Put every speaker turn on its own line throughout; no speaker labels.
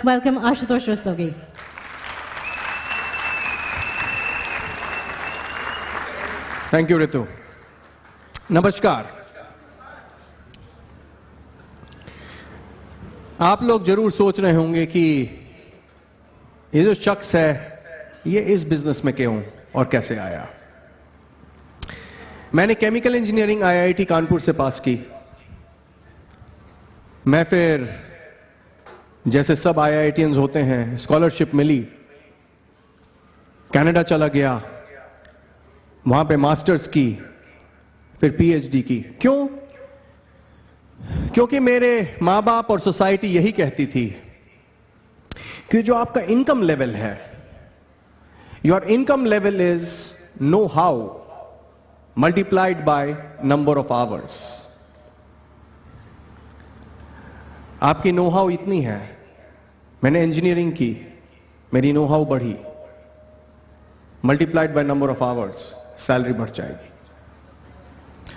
welcome Ashutosh Rastogi.
Thank you Ritu. नमस्कार। आप लोग जरूर सोच रहे होंगे कि ये जो शख्स है ये इस बिजनेस में क्यों और कैसे आया। मैंने केमिकल इंजीनियरिंग आईआईटी कानपुर से पास की। मैं फिर जैसे सब आईआईटीएंस होते हैं स्कॉलरशिप मिली, कनाडा चला गया, वहां पे मास्टर्स की, फिर पीएचडी की। क्यों? क्योंकि मेरे मां बाप और सोसाइटी यही कहती थी कि जो आपका इनकम लेवल है, your income level is know how multiplied by number of hours. आपकी नो हाउ इतनी है, मैंने इंजीनियरिंग की, मेरी नो हाउ बढ़ी, multiplied by number of hours, salary बढ़ जाएगी।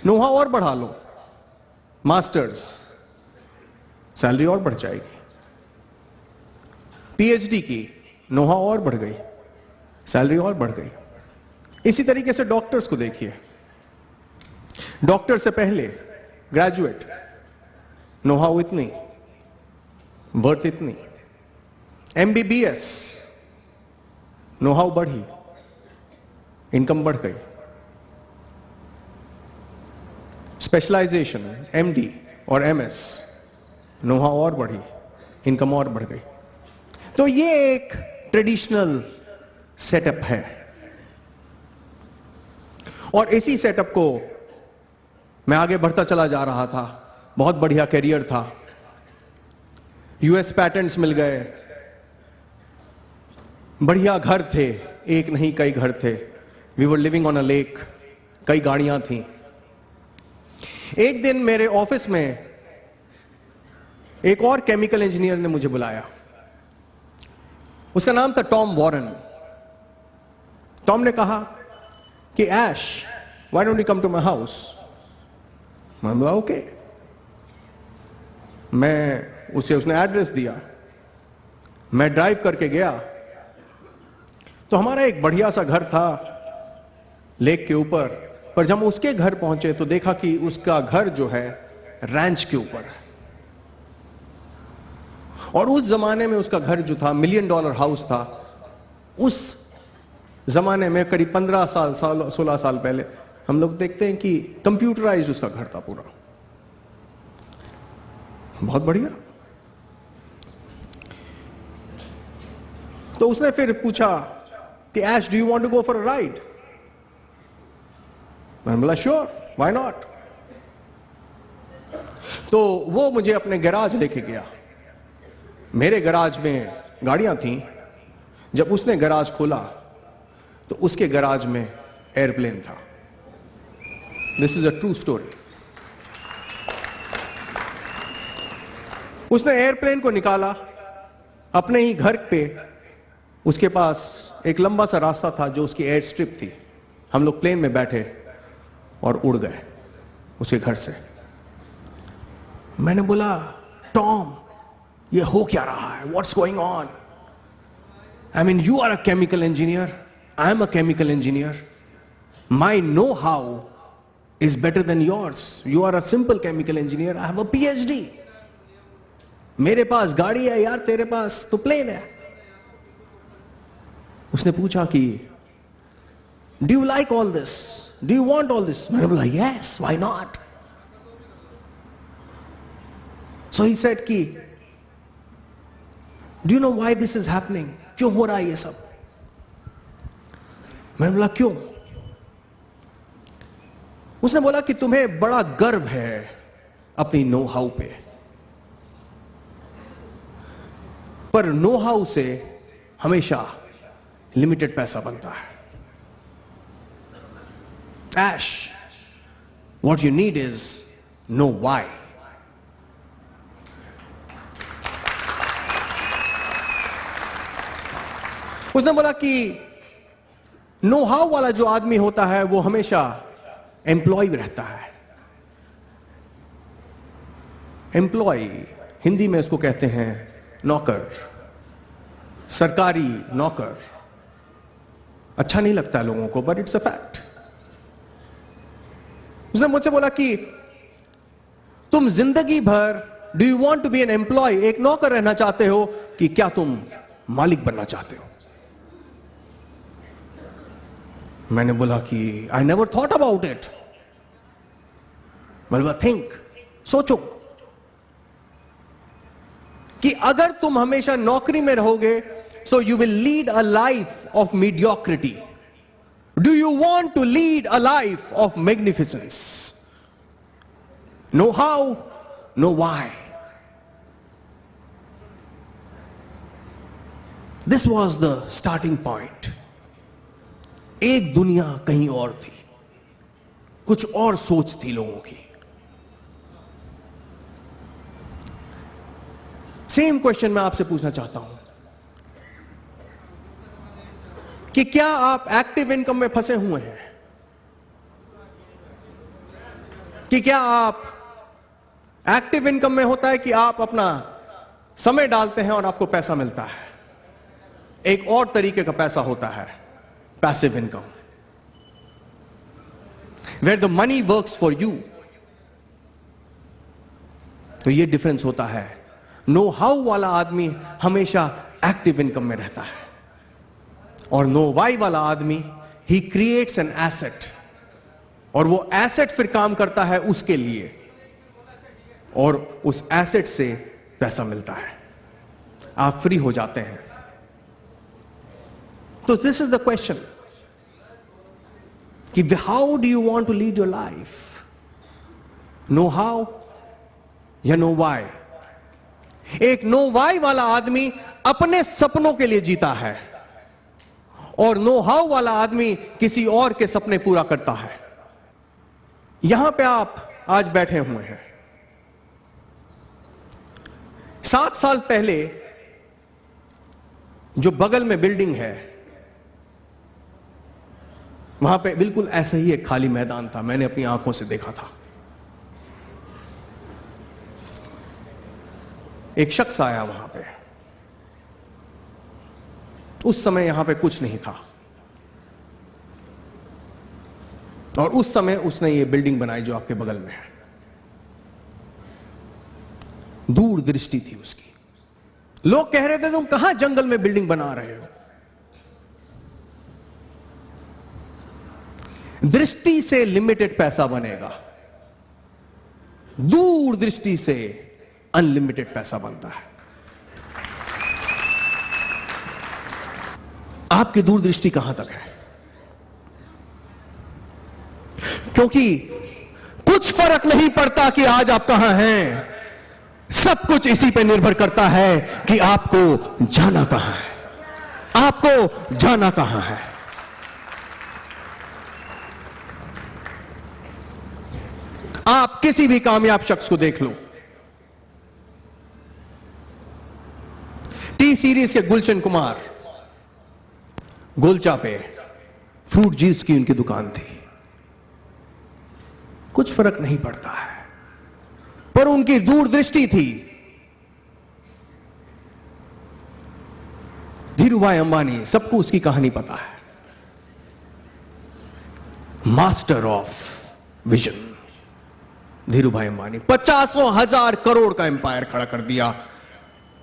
नो हाउ और बढ़ा लो, मास्टर्स, सैलरी और बढ़ जाएगी। पीएचडी की, नो हाउ और बढ़ गई, सैलरी और बढ़ गई। इसी तरीके से डॉक्टर्स को देखिए, डॉक्टर से पहले ग्रेजुएट, नो हाउ इतनी, वर्थ इतनी। एमबीबीएस, नो हाउ बढ़ी, इनकम बढ़ गई। स्पेशलाइजेशन, एमडी और एमएस, नो हाउ और बढ़ी, इनकम और बढ़ गई। तो ये एक ट्रेडिशनल सेटअप है और इसी सेटअप को मैं आगे बढ़ता चला जा रहा था। बहुत बढ़िया कैरियर था, यूएस पैटेंट्स मिल गए, बढ़िया घर थे, एक नहीं कई घर थे। We were living on a lake, कई गाड़ियां थी। एक दिन मेरे ऑफिस में एक और केमिकल इंजीनियर ने मुझे बुलाया। उसका नाम था टॉम वॉरेन। टॉम ने कहा कि Ash, why don't you come to my house. मैं बोला ओके। उसने एड्रेस दिया, मैं ड्राइव करके गया तो हमारा एक बढ़िया सा घर था लेक के ऊपर। पर जब हम उसके घर पहुंचे तो देखा कि उसका घर जो है रैंच के ऊपर है। और उस जमाने में उसका घर जो था $1 मिलियन हाउस था। उस जमाने में करीब 15 साल 16 साल पहले हम लोग देखते हैं कि कंप्यूटराइज्ड उसका घर था पूरा, बहुत बढ़िया। तो उसने फिर पूछा कि Ash, do you want to go for a ride. मैंने बोला श्योर, व्हाई नॉट। तो वो मुझे अपने गैराज लेके गया। मेरे गैराज में गाड़ियां थीं। जब उसने गैराज खोला तो उसके गैराज में एयरप्लेन था। This is a true story. उसने एयरप्लेन को निकाला अपने ही घर पे। उसके पास एक लंबा सा रास्ता था जो उसकी एयर स्ट्रिप थी। हम लोग प्लेन में बैठे और उड़ गए उसके घर से। मैंने बोला टॉम, ये हो क्या रहा है, what's going on. I mean you are a chemical engineer, I am a chemical engineer, my know how is better than yours. You are a simple chemical engineer, I have a PhD. मेरे पास गाड़ी है यार, तेरे पास तो plane है। उसने पूछा कि do you like all this, do you want all this. मैंने बोला yes, why not. So he said कि do you know why this is happening, क्यों हो रहा है ये सब। मैंने बोला क्यों। उसने बोला कि तुम्हें बड़ा गर्व है अपनी नो हाउ पे, पर नो हाउ से हमेशा लिमिटेड पैसा बनता है। ऐश, what you need is know why. उसने बोला कि नो हाउ वाला जो आदमी होता है वो हमेशा एम्प्लॉय रहता है। एम्प्लॉय हिंदी में इसको कहते हैं नौकर, सरकारी नौकर अच्छा नहीं लगता है लोगों को, बट इट्स अ फैक्ट। उसने मुझसे बोला कि तुम जिंदगी भर do you want to be an employ, एक नौकर रहना चाहते हो, कि क्या तुम मालिक बनना चाहते हो? मैंने बोला कि I never thought about it. मतलब थिंक, सोचो कि अगर तुम हमेशा नौकरी में रहोगे, so you will lead a life of mediocrity. Do you want to lead a life of magnificence? Know how, know why. This was the starting point. एक दुनिया कहीं और थी, कुछ और सोच थी लोगों की। सेम क्वेश्चन मैं आपसे पूछना चाहता हूं कि क्या आप एक्टिव इनकम में फंसे हुए हैं? कि क्या आप एक्टिव इनकम में होता है कि आप अपना समय डालते हैं और आपको पैसा मिलता है? एक और तरीके का पैसा होता है passive income, where the money works for you. तो ये डिफरेंस होता है। नो हाउ वाला आदमी हमेशा एक्टिव इनकम में रहता है, और नो वाई वाला आदमी ही क्रिएट्स एन एसेट, और वो एसेट फिर काम करता है उसके लिए, और उस एसेट से पैसा मिलता है, आप फ्री हो जाते हैं। तो दिस इज द क्वेश्चन कि how do you want to lead your life? Know how या नो वाई? एक नो वाई वाला आदमी अपने सपनों के लिए जीता है, और नो हाउ वाला आदमी किसी और के सपने पूरा करता है। यहां पे आप आज बैठे हुए हैं, 7 साल पहले जो बगल में बिल्डिंग है, वहां पे बिल्कुल ऐसा ही एक खाली मैदान था, मैंने अपनी आंखों से देखा था। एक शख्स आया वहां पे, उस समय यहां पे कुछ नहीं था, और उस समय उसने ये बिल्डिंग बनाई जो आपके बगल में है। दूरदृष्टि थी उसकी। लोग कह रहे थे तुम कहां जंगल में बिल्डिंग बना रहे हो? दृष्टि से लिमिटेड पैसा बनेगा, दूरदृष्टि से अनलिमिटेड पैसा बनता है। आपकी दूरदृष्टि कहां तक है? क्योंकि कुछ फर्क नहीं पड़ता कि आज आप कहां हैं, सब कुछ इसी पे निर्भर करता है कि आपको जाना कहां है, आपको जाना कहां है। आप किसी भी कामयाब शख्स को देख लो, टी सीरीज के गुलशन कुमार, गोलचा पे फ्रूट जूस की उनकी दुकान थी, कुछ फर्क नहीं पड़ता है, पर उनकी दूरदृष्टि थी। धीरूभाई अंबानी, सबको उसकी कहानी पता है, master of vision. Dhirubhai Ambani 50,000 crore का एम्पायर खड़ा कर दिया,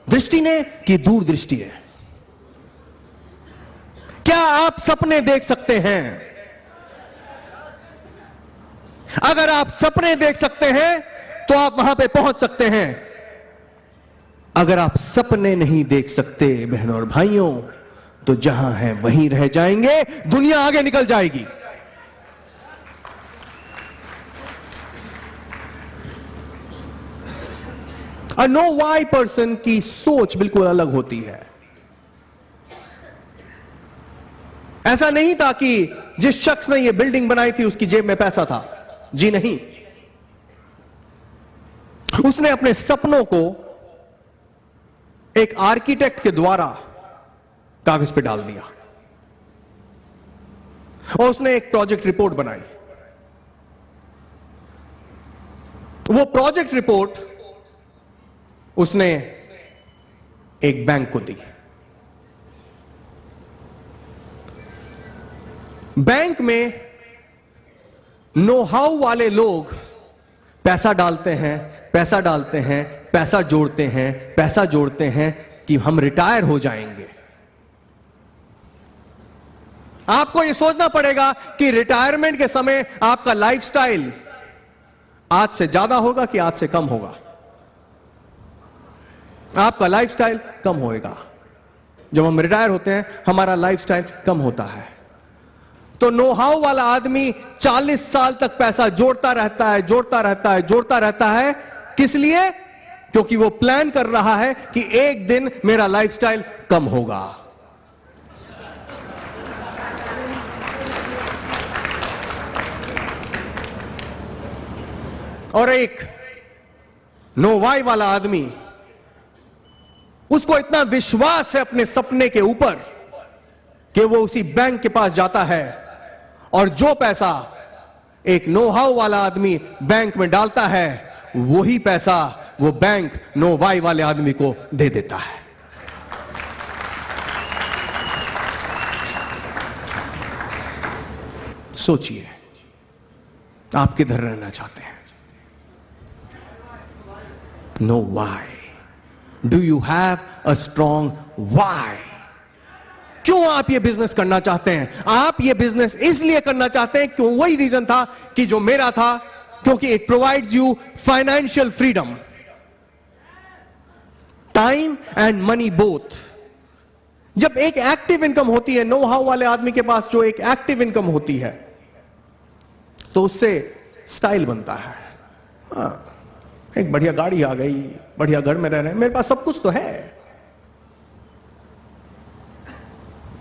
दृष्टि ने कि दूरदृष्टि है। क्या आप सपने देख सकते हैं? अगर आप सपने देख सकते हैं तो आप वहां पे पहुंच सकते हैं। अगर आप सपने नहीं देख सकते बहनों और भाइयों, तो जहां हैं वहीं रह जाएंगे, दुनिया आगे निकल जाएगी। अ नो वाई पर्सन की सोच बिल्कुल अलग होती है। ऐसा नहीं था कि जिस शख्स ने यह बिल्डिंग बनाई थी उसकी जेब में पैसा था, जी नहीं। उसने अपने सपनों को एक आर्किटेक्ट के द्वारा कागज पे डाल दिया, और उसने एक प्रोजेक्ट रिपोर्ट बनाई। वो प्रोजेक्ट रिपोर्ट उसने एक बैंक को दी, बैंक में नो हाउ वाले लोग पैसा डालते हैं, पैसा डालते हैं, पैसा जोड़ते हैं, पैसा जोड़ते हैं कि हम रिटायर हो जाएंगे। आपको यह सोचना पड़ेगा कि रिटायरमेंट के समय आपका लाइफस्टाइल आज से ज्यादा होगा कि आज से कम होगा। आपका लाइफस्टाइल कम होएगा। जब हम रिटायर होते हैं हमारा लाइफस्टाइल कम होता है। तो नो हाउ वाला आदमी 40 साल तक पैसा जोड़ता रहता है, जोड़ता रहता है, जोड़ता रहता है। किस लिए? क्योंकि वो प्लान कर रहा है कि एक दिन मेरा लाइफस्टाइल कम होगा। और एक नो वाई वाला आदमी, उसको इतना विश्वास है अपने सपने के ऊपर कि वो उसी बैंक के पास जाता है और जो पैसा एक नो हाउ वाला आदमी बैंक में डालता है वही पैसा वो बैंक नो वाई वाले आदमी को दे देता है। सोचिए आप किधर रहना चाहते हैं? Know why. Do you have a strong why? क्यों आप ये बिजनेस करना चाहते हैं? आप ये बिजनेस इसलिए करना चाहते हैं क्यों? वही रीजन था कि जो मेरा था, क्योंकि it provides you financial freedom, time and money both. जब एक एक्टिव इनकम होती है, नो हाउ वाले आदमी के पास जो एक एक्टिव इनकम होती है, तो उससे स्टाइल बनता है। एक बढ़िया गाड़ी आ गई, बढ़िया घर में रह रहे हैं, मेरे पास सब कुछ तो है।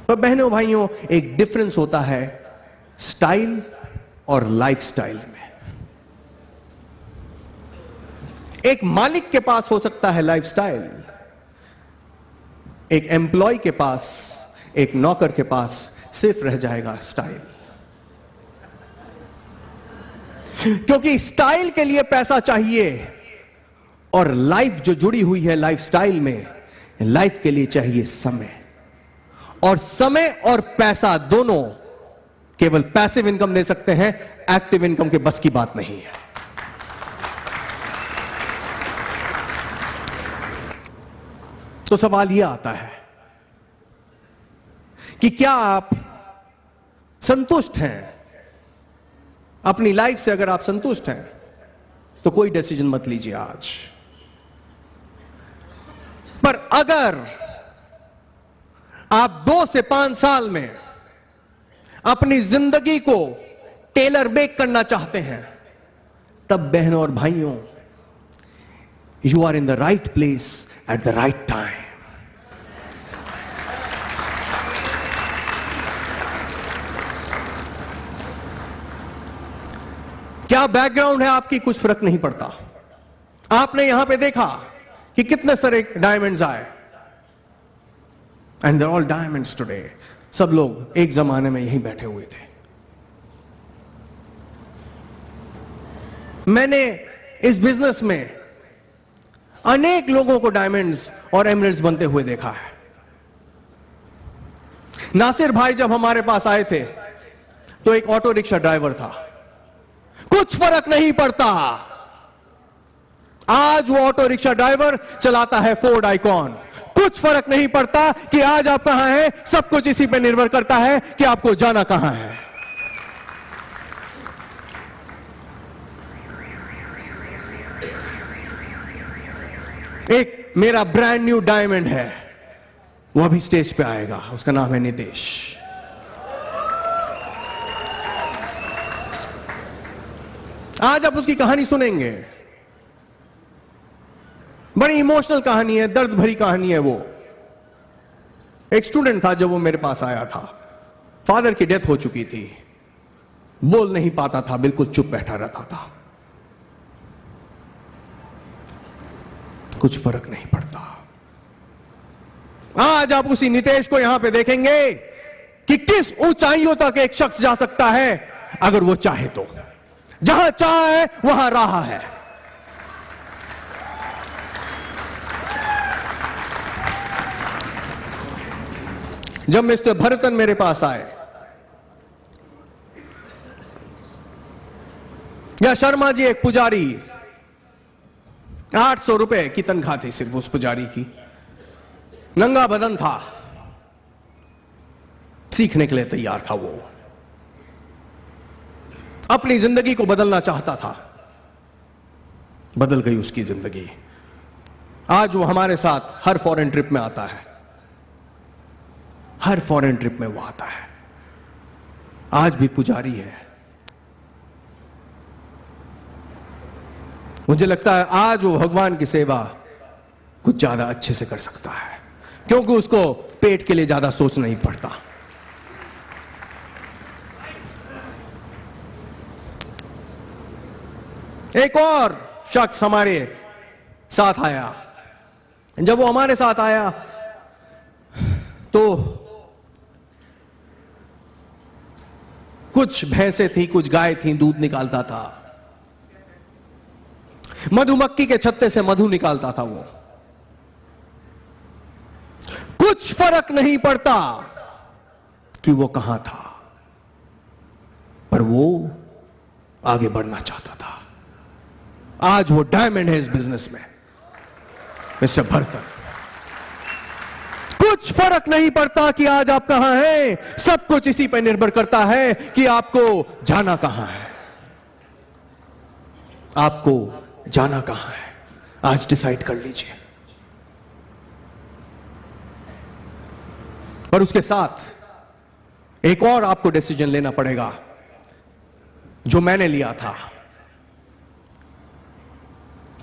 पर बहनों भाइयों, एक डिफरेंस होता है स्टाइल और लाइफस्टाइल में। एक मालिक के पास हो सकता है लाइफस्टाइल, एक एम्प्लॉय के पास, एक नौकर के पास सिर्फ रह जाएगा स्टाइल। क्योंकि स्टाइल के लिए पैसा चाहिए और लाइफ जो जुड़ी हुई है लाइफस्टाइल में, लाइफ के लिए चाहिए समय। और समय और पैसा दोनों केवल पैसिव इनकम दे सकते हैं, एक्टिव इनकम के बस की बात नहीं है। तो सवाल यह आता है कि क्या आप संतुष्ट हैं अपनी लाइफ से? अगर आप संतुष्ट हैं तो कोई डिसीजन मत लीजिए आज। पर अगर आप 2 से 5 साल में अपनी जिंदगी को टेलर मेक करना चाहते हैं, तब बहनों और भाइयों, you are in the right place at the right time. क्या बैकग्राउंड है आपकी, कुछ फर्क नहीं पड़ता। आपने यहां पे देखा कि कितने सारे डायमंड्स आए, and they're all diamonds today. सब लोग एक जमाने में यहीं बैठे हुए थे। मैंने इस बिजनेस में अनेक लोगों को डायमंड्स और एमराल्ड्स बनते हुए देखा है। नासिर भाई जब हमारे पास आए थे तो एक ऑटो रिक्शा ड्राइवर था, कुछ फर्क नहीं पड़ता। आज वो ऑटो रिक्शा ड्राइवर चलाता है फोर्ड आइकॉन। कुछ फर्क नहीं पड़ता कि आज आप कहां हैं, सब कुछ इसी पे निर्भर करता है कि आपको जाना कहां है। एक मेरा ब्रांड न्यू डायमंड है, वो अभी स्टेज पे आएगा, उसका नाम है नितेश। आज आप उसकी कहानी सुनेंगे, बड़ी इमोशनल कहानी है, दर्द भरी कहानी है। वो एक स्टूडेंट था जब वो मेरे पास आया था, फादर की डेथ हो चुकी थी, बोल नहीं पाता था, बिल्कुल चुप बैठा रहता था। कुछ फर्क नहीं पड़ता। आज आप उसी नितेश को यहां पे देखेंगे कि किस ऊंचाइयों तक एक शख्स जा सकता है अगर वो चाहे तो। जहां चाह है वहां राह है। जब मिस्टर भरतन मेरे पास आए या शर्मा जी एक पुजारी, 800 रुपए की तनख्वाह थी सिर्फ उस पुजारी की, नंगा बदन था, सीखने के लिए तैयार था। वो अपनी जिंदगी को बदलना चाहता था, बदल गई उसकी जिंदगी। आज वो हमारे साथ हर फॉरेन ट्रिप में आता है, हर फॉरेन ट्रिप में वो आता है। आज भी पुजारी है। मुझे लगता है आज वो भगवान की सेवा कुछ ज्यादा अच्छे से कर सकता है, क्योंकि उसको पेट के लिए ज्यादा सोचना नहीं पड़ता। एक और शख्स हमारे साथ आया। जब वो हमारे साथ आया तो कुछ भैंसें थी, कुछ गाय थी, दूध निकालता था, मधुमक्खी के छत्ते से मधु निकालता था। वो कुछ फर्क नहीं पड़ता कि वो कहां था, पर वो आगे बढ़ना चाहता था। आज वो डायमंड है इस बिजनेस में, मिस्टर भरतन। कुछ फर्क नहीं पड़ता कि आज आप कहां हैं, सब कुछ इसी पर निर्भर करता है कि आपको जाना कहां है, आपको जाना कहां है। आज डिसाइड कर लीजिए। और उसके साथ एक और आपको डिसीजन लेना पड़ेगा, जो मैंने लिया था,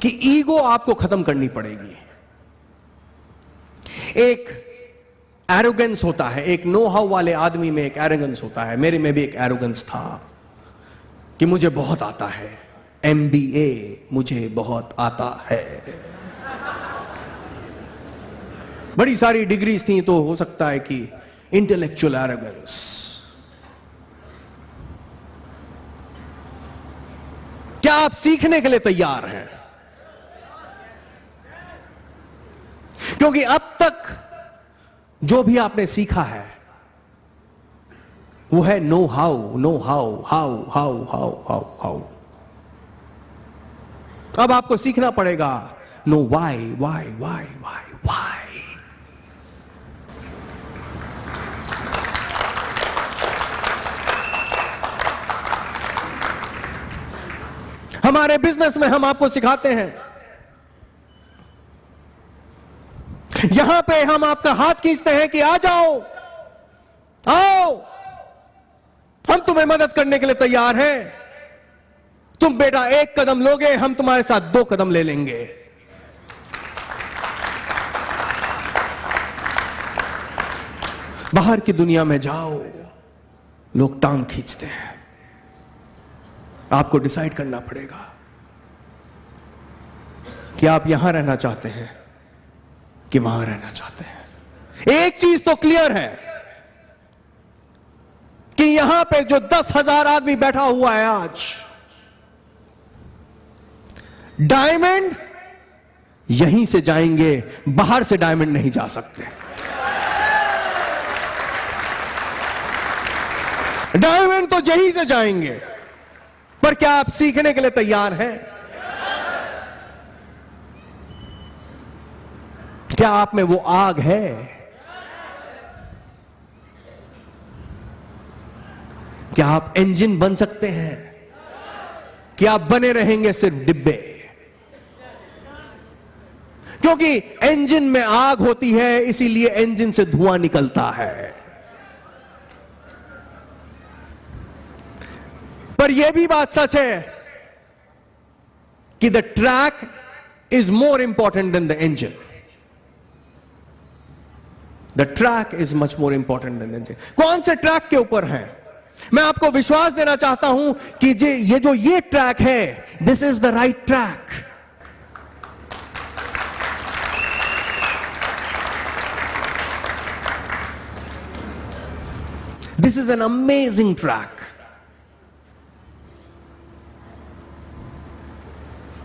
कि ईगो आपको खत्म करनी पड़ेगी। एक एरोगेंस होता है, एक नो हाउ वाले आदमी में एक एरोगेंस होता है। मेरे में भी एक एरोगेंस था कि मुझे बहुत आता है, MBA मुझे बहुत आता है, बड़ी सारी डिग्रीज थी, तो हो सकता है कि इंटेलेक्चुअल एरोगेंस। क्या आप सीखने के लिए तैयार हैं? क्योंकि अब तक जो भी आपने सीखा है वो है know how, know how, how how how how how. अब आपको सीखना पड़ेगा know why, why why why why. हमारे बिजनेस में हम आपको सिखाते हैं, यहां पे हम आपका हाथ खींचते हैं कि आ जाओ, आओ, हम तुम्हें मदद करने के लिए तैयार हैं। तुम बेटा एक कदम लोगे, हम तुम्हारे साथ 2 कदम ले लेंगे। बाहर की दुनिया में जाओ, लोग टांग खींचते हैं। आपको डिसाइड करना पड़ेगा कि आप यहां रहना चाहते हैं कि वहां रहना चाहते हैं। एक चीज तो क्लियर है कि यहां पे जो 10,000 आदमी बैठा हुआ है आज, डायमंड यहीं से जाएंगे, बाहर से डायमंड नहीं जा सकते। डायमंड तो यहीं से जाएंगे, पर क्या आप सीखने के लिए तैयार हैं? क्या आप में वो आग है? क्या आप इंजन बन सकते हैं? क्या आप बने रहेंगे सिर्फ डिब्बे? क्योंकि इंजन में आग होती है, इसीलिए इंजन से धुआं निकलता है। पर यह भी बात सच है कि the track is more important than the engine. The track is much more important than the engine. कौन से ट्रैक के ऊपर है? मैं आपको विश्वास देना चाहता हूं कि ये जो ट्रैक है, this is the right track. This is an amazing track.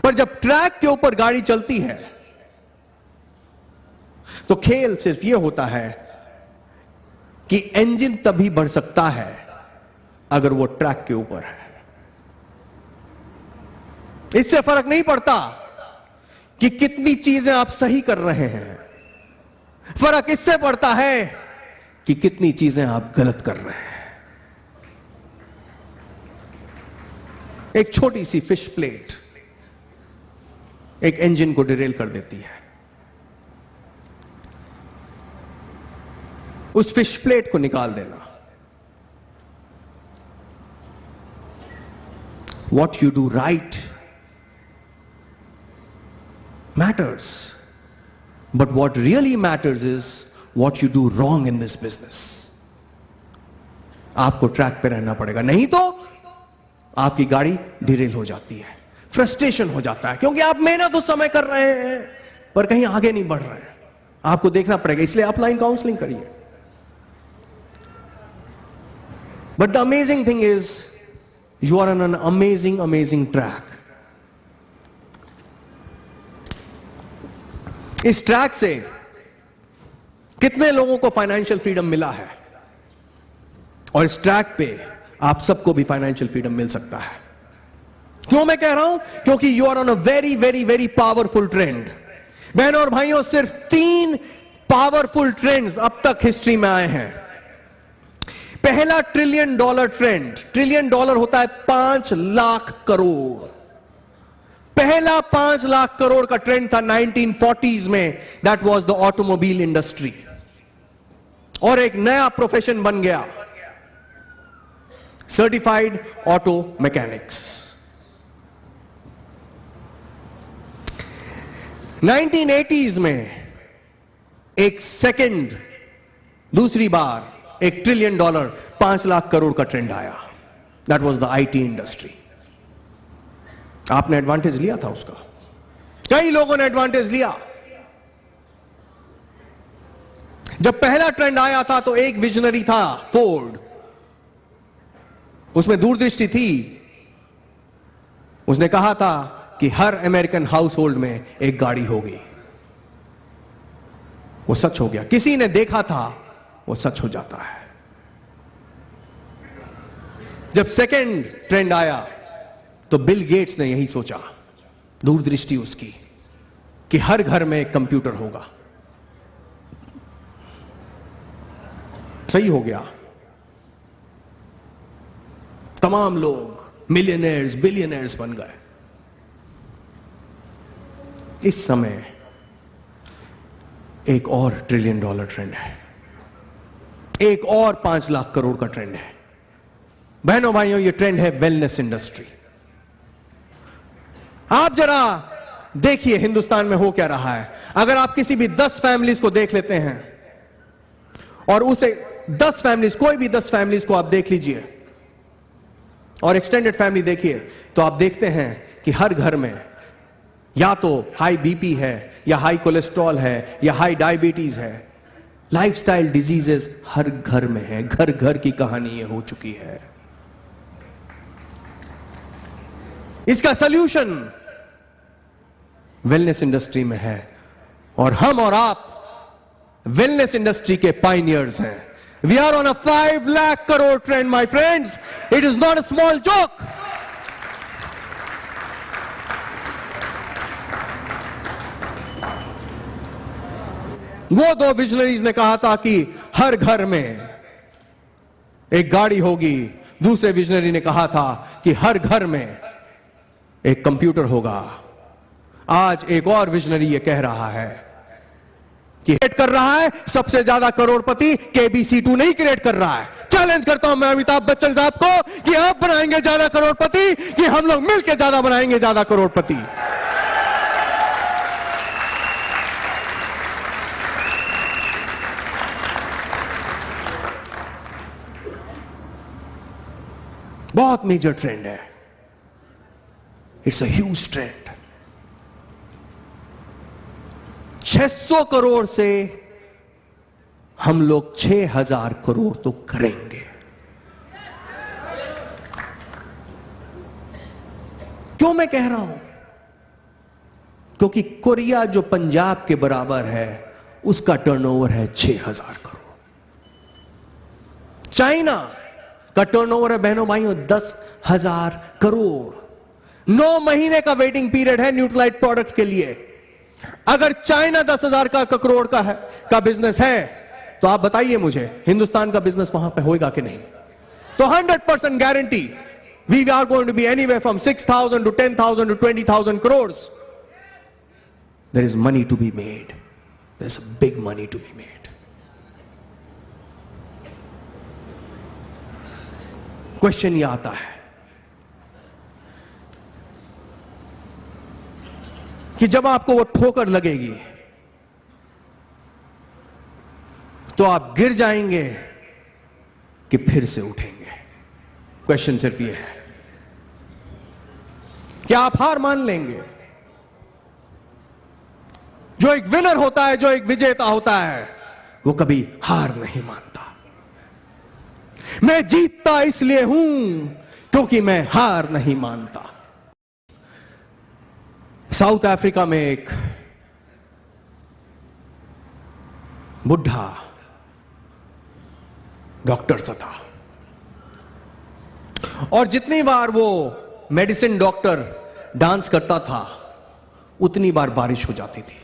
पर जब ट्रैक के ऊपर गाड़ी चलती है तो खेल सिर्फ यह होता है कि इंजन तभी बढ़ सकता है अगर वो ट्रैक के ऊपर है। इससे फर्क नहीं पड़ता कि कितनी चीजें आप सही कर रहे हैं, फर्क इससे पड़ता है कि कितनी चीजें आप गलत कर रहे हैं। एक छोटी सी फिश प्लेट एक इंजन को डिरेल कर देती है। उस फिश प्लेट को निकाल देना। What you do right matters, but what really matters is what you do wrong in this business. आपको ट्रैक पे रहना पड़ेगा, नहीं तो आपकी गाड़ी डिरेल हो जाती है, फ्रस्ट्रेशन हो जाता है, क्योंकि आप मेहनत उस समय कर रहे हैं पर कहीं आगे नहीं बढ़ रहे हैं। आपको देखना पड़ेगा, इसलिए अपलाइन काउंसलिंग करिए। But the amazing thing is you are on an amazing track. इस ट्रैक से कितने लोगों को फाइनेंशियल फ्रीडम मिला है, और इस ट्रैक पे आप सबको भी फाइनेंशियल फ्रीडम मिल सकता है। क्यों मैं कह रहा हूं? क्योंकि you are on a very powerful trend. बहनों और भाइयों, सिर्फ 3 पावरफुल ट्रेंड्स अब तक हिस्ट्री में आए हैं। पहला $1 ट्रिलियन ट्रेंड, $1 ट्रिलियन होता है 5 लाख करोड़। पहला 5 लाख करोड़ का ट्रेंड था 1940s में, that was the automobile industry, और एक नया प्रोफेशन बन गया, सर्टिफाइड ऑटो मैकेनिक्स। 1980s में एक सेकंड, दूसरी बार $1 ट्रिलियन 5 लाख करोड़ का ट्रेंड आया। That was the IT industry. आपने एडवांटेज लिया था उसका, कई लोगों ने एडवांटेज लिया। जब पहला ट्रेंड आया था तो एक विजनरी था, फोर्ड। उसमें दूरदृष्टि थी। उसने कहा था कि हर अमेरिकन हाउस होल्ड में एक गाड़ी होगी। वो सच हो गया। किसी ने देखा था, वो सच हो जाता है। जब सेकेंड ट्रेंड आया तो बिल गेट्स ने यही सोचा, दूरदृष्टि उसकी, कि हर घर में एक कंप्यूटर होगा। सही हो गया। तमाम लोग मिलियनेयर्स, बिलियनेयर्स बन गए। इस समय एक और $1 ट्रिलियन ट्रेंड है, एक और 5 लाख करोड़ का ट्रेंड है। बहनों भाइयों, यह ट्रेंड है वेलनेस इंडस्ट्री। आप जरा देखिए हिंदुस्तान में हो क्या रहा है। अगर आप किसी भी 10 फैमिलीज को देख लेते हैं, और उसे 10 फैमिलीज, कोई भी 10 फैमिलीज को आप देख लीजिए और एक्सटेंडेड फैमिली देखिए, तो आप देखते हैं कि हर घर में या तो हाई बीपी है, या हाई कोलेस्ट्रॉल है, या हाई डायबिटीज है। लाइफस्टाइल डिजीजेस हर घर में है। घर घर की कहानी ये हो चुकी है। इसका सॉल्यूशन वेलनेस इंडस्ट्री में है, और हम और आप वेलनेस इंडस्ट्री के पायनियर्स हैं। We are on a 5 lakh crore trend, my friends. It is not a small joke. वो 2 विजनरीज ने कहा था कि हर घर में एक गाड़ी होगी। दूसरे विजनरी ने कहा था कि हर घर में एक कंप्यूटर होगा। आज एक और विजनरी ये कह रहा है कि क्रिएट कर रहा है सबसे ज्यादा करोड़पति KBC2 नहीं क्रिएट कर रहा है। चैलेंज करता हूं मैं अमिताभ बच्चन साहब को कि आप बनाएंगे ज्यादा करोड़पति, कि हम लोग मिलकर ज्यादा बनाएंगे ज्यादा करोड़पति। बहुत मेजर ट्रेंड है। It's a huge trend. 600 crore से हम लोग 6000 करोड़ तो करेंगे। क्यों मैं कह रहा हूं? क्योंकि कोरिया जो पंजाब के बराबर है, उसका टर्नओवर है 6000 करोड़। चाइना का टर्नओवर है बहनों भाइयों 10,000 करोड़। 9 महीने का वेटिंग पीरियड है न्यूट्रलाइट प्रोडक्ट के लिए। अगर चाइना 10,000 का करोड़ का बिजनेस है, तो आप बताइए मुझे हिंदुस्तान का बिजनेस वहां पे होएगा कि नहीं? तो 100% guarantee we are going to be anywhere from 6,000 to 10,000 to 20,000 crores. There is money to be made. There's a big money to be made. Question ये आता है कि जब आपको वो ठोकर लगेगी तो आप गिर जाएंगे कि फिर से उठेंगे? क्वेश्चन सिर्फ ये है, क्या आप हार मान लेंगे? जो एक विनर होता है, जो एक विजेता होता है, वो कभी हार नहीं मानता। मैं जीतता इसलिए हूं क्योंकि मैं हार नहीं मानता। साउथ अफ्रीका में एक बुढ़ा डॉक्टर सा था, और जितनी बार वो मेडिसिन डॉक्टर डांस करता था, उतनी बार बारिश हो जाती थी।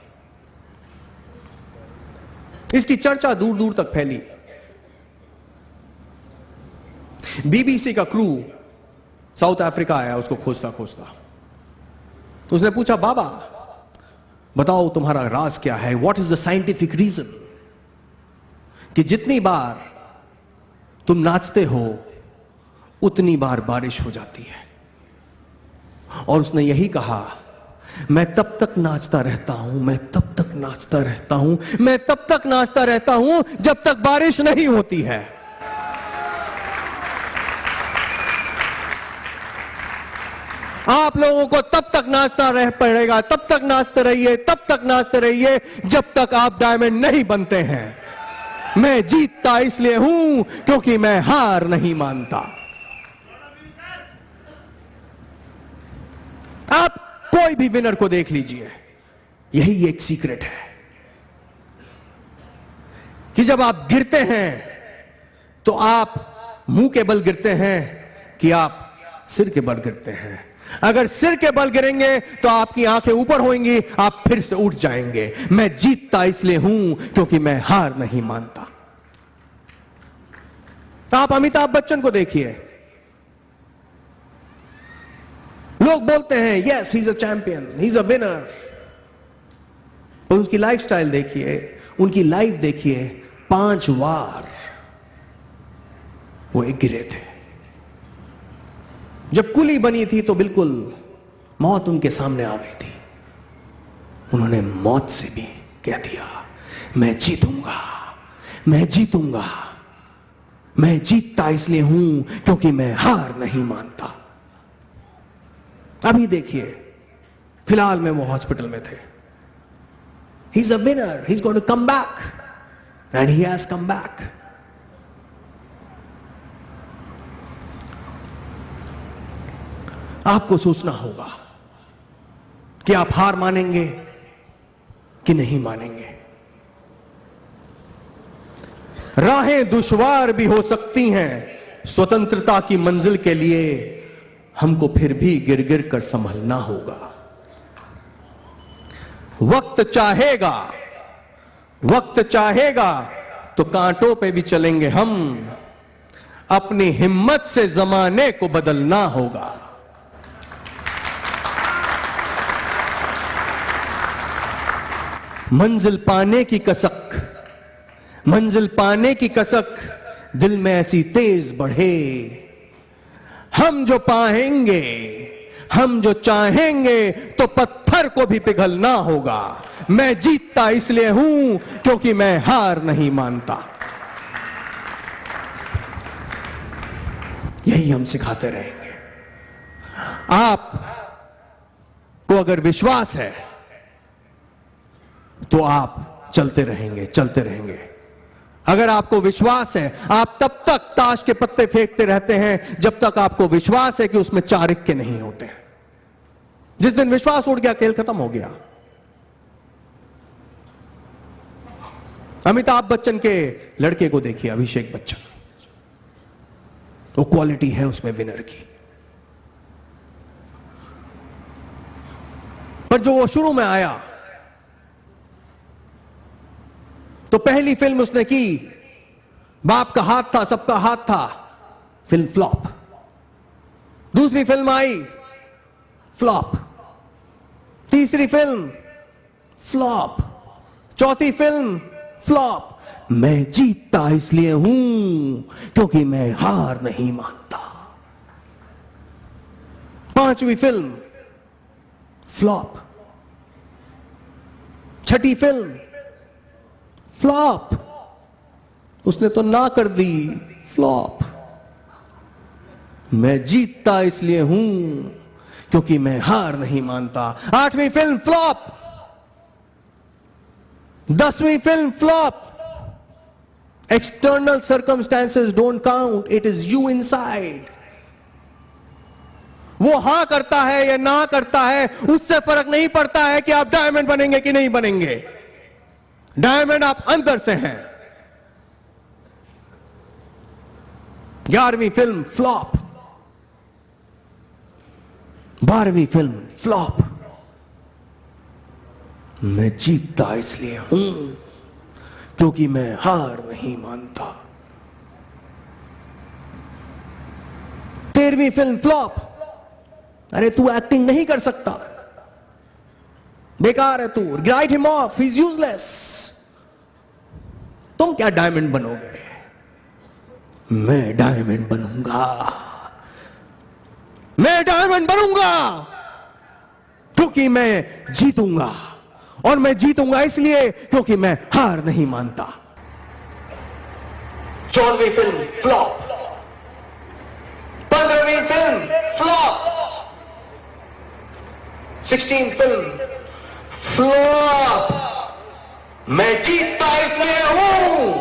इसकी चर्चा दूर दूर तक फैली। बीबीसी का क्रू साउथ अफ्रीका आया उसको खोजता खोजता। उसने पूछा, बाबा बताओ तुम्हारा राज क्या है? What is the scientific reason कि जितनी बार तुम नाचते हो उतनी बार बारिश हो जाती है? और उसने यही कहा, मैं तब तक नाचता रहता हूं, मैं तब तक नाचता रहता हूं, मैं तब तक नाचता रहता हूं जब तक बारिश नहीं होती है। आप लोगों को तब तक नाचना रह पड़ेगा, तब तक नाचते रहिए, तब तक नाचते रहिए जब तक आप डायमंड नहीं बनते हैं। मैं जीतता इसलिए हूं क्योंकि मैं हार नहीं मानता। आप कोई भी विनर को देख लीजिए, यही एक सीक्रेट है कि जब आप गिरते हैं तो आप मुंह के बल गिरते हैं कि आप सिर के बल गिरते हैं। अगर सिर के बल गिरेंगे तो आपकी आंखें ऊपर होंगी, आप फिर से उठ जाएंगे। मैं जीतता इसलिए हूं क्योंकि मैं हार नहीं मानता। आप अमिताभ बच्चन को देखिए, लोग बोलते हैं yes he is a champion, he is a winner. और उसकी लाइफस्टाइल देखिए, उनकी लाइफ देखिए, 5 बार वो एक गिरे थे। जब कुली बनी थी तो बिल्कुल मौत उनके सामने आ गई थी। उन्होंने मौत से भी कह दिया, मैं जीतूंगा, मैं जीतूंगा। मैं जीतता इसलिए हूं क्योंकि मैं हार नहीं मानता। अभी देखिए, फिलहाल में वो हॉस्पिटल में थे। He is a winner, he is going to come back and he has come back. आपको सोचना होगा कि आप हार मानेंगे कि नहीं मानेंगे। राहें दुश्वार भी हो सकती हैं स्वतंत्रता की मंजिल के लिए, हमको फिर भी गिर गिर कर संभलना होगा। वक्त चाहेगा तो कांटों पे भी चलेंगे हम, अपनी हिम्मत से जमाने को बदलना होगा। मंजिल पाने की कसक दिल में ऐसी तेज बढ़े, हम जो पाएंगे, हम जो चाहेंगे तो पत्थर को भी पिघलना होगा। मैं जीतता इसलिए हूं क्योंकि मैं हार नहीं मानता। यही हम सिखाते रहेंगे। आप को अगर विश्वास है तो आप चलते रहेंगे। अगर आपको विश्वास है, आप तब तक ताश के पत्ते फेंकते रहते हैं जब तक आपको विश्वास है कि उसमें 4 इक्के नहीं होते। जिस दिन विश्वास उड़ गया, खेल खत्म हो गया। अमिताभ बच्चन के लड़के को देखिए, अभिषेक बच्चन, वो क्वालिटी है उसमें विनर की। पर जो वो शुरू में आया तो पहली फिल्म उसने की, बाप का हाथ था, सबका हाथ था, फिल्म फ्लॉप। दूसरी फिल्म आई, फ्लॉप। तीसरी फिल्म फ्लॉप। चौथी फिल्म फ्लॉप। मैं जीतता इसलिए हूं क्योंकि मैं हार नहीं मानता। पांचवी फिल्म फ्लॉप। छठी फिल्म फ्लॉप। उसने तो ना कर दी, फ्लॉप। मैं जीतता इसलिए हूं क्योंकि मैं हार नहीं मानता। आठवीं फिल्म फ्लॉप। 10वीं film flop. External circumstances don't count, it is you inside. वो हां करता है या ना करता है, उससे फर्क नहीं पड़ता है कि आप डायमंड बनेंगे कि नहीं बनेंगे। डायमंड आप अंदर से हैं। 11वीं फिल्म फ्लॉप। 12वीं फिल्म फ्लॉप। मैं जीतता इसलिए हूं क्योंकि मैं हार नहीं मानता। 13वीं फिल्म फ्लॉप। अरे तू एक्टिंग नहीं कर सकता, बेकार है तू, right him of, he is useless. तुम क्या डायमंड बनोगे? मैं डायमंड बनूंगा। मैं डायमंड बनूंगा क्योंकि मैं जीतूंगा, और मैं जीतूंगा इसलिए क्योंकि मैं हार नहीं मानता। 14वीं फिल्म फ्लॉप। 15वीं फिल्म फ्लॉप। 16वीं फिल्म फ्लॉप। मैं जीतता इसलिए हूं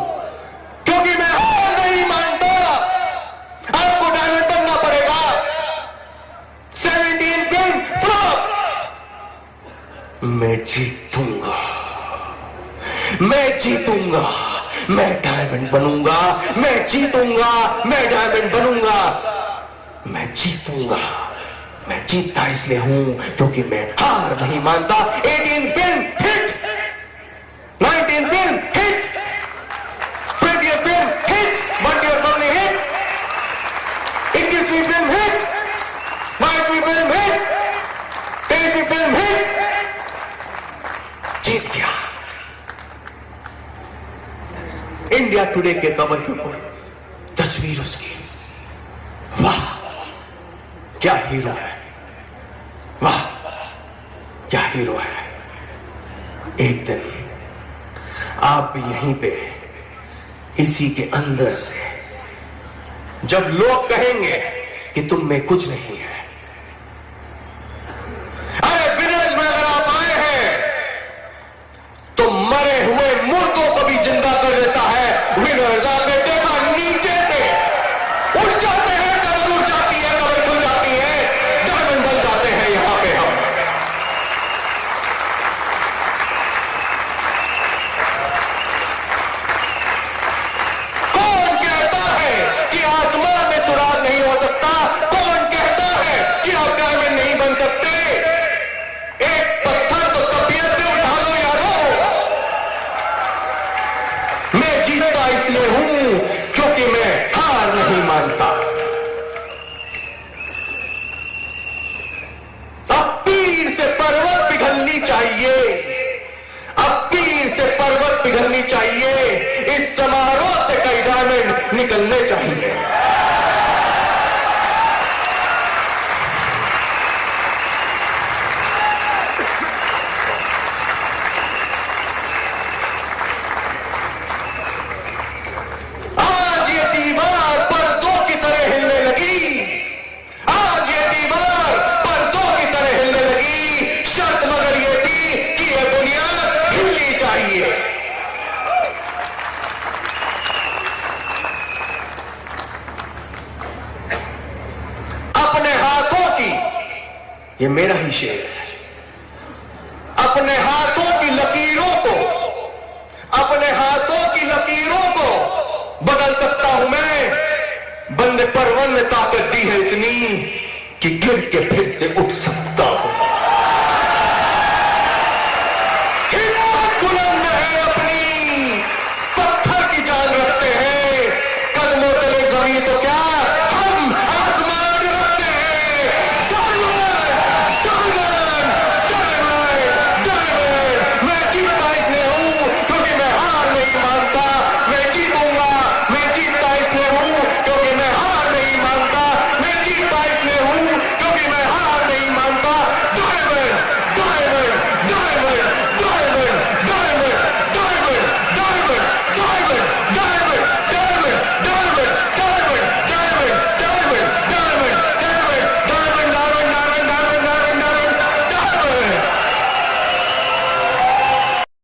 क्योंकि मैं हार नहीं मानता। आपको डायमंड बनना पड़ेगा। 17वीं फिल्म फ्लॉप। मैं जीतूंगा, मैं जीतूंगा, मैं डायमंड बनूंगा। मैं जीतूंगा, मैं डायमंड बनूंगा। मैं जीतूंगा, मैं जीतता इसलिए हूं क्योंकि मैं हार नहीं मानता। 18 film hit. 19 film hit. 20 film hit. 20 film hit. 21वीं फिल्म हिट। 22वीं फिल्म हिट। 23वीं फिल्म हिट। जीत गया। इंडिया टुडे के कवर के ऊपर तस्वीर उसकी। वाह क्या हीरो है, वाह क्या हीरो है। एक दिन आप भी यहीं पे इसी के अंदर से जब लोग कहेंगे कि तुम में कुछ नहीं है। अरे विनर्स में अगर आप आए हैं तो मरे हुए मुर्दों को भी जिंदा कर देता है। विनर्स आपने देखा नीचे से उठ जाते हैं, कबर उठ जाती है, कबर खुल जाती है, डायमंड बन जाते हैं यहां पे हम। कौन कहता है कि आसमान में सुराग नहीं हो सकता? कौन कहता है कि आप डायमंड नहीं बन सकते? एक पत्थर तो तबीयत से उठा लो यारो। मैं जीतता इसलिए हूं क्योंकि मैं हार नहीं मानता। अब पीर से पर्वत पिघलनी चाहिए। अब पीर से पर्वत पिघलनी चाहिए। इस समारोह से कई डायमंड निकलने चाहिए। आज ये दीवार पर्दों की तरह हिलने लगी। आज ये दीवार पर्दों की तरह हिलने लगी। शर्त मगर ये थी कि ये बुनियाद हिलनी चाहिए। अपने हाथों की, ये मेरा ही शेर है, अपने हाथों की लकीरों को, अपने हाथों की लकीरों को बदल सकता हूं मैं। बंदे परवन ने ताकत दी है इतनी कि गिर के फिर से उठ सकता हूं।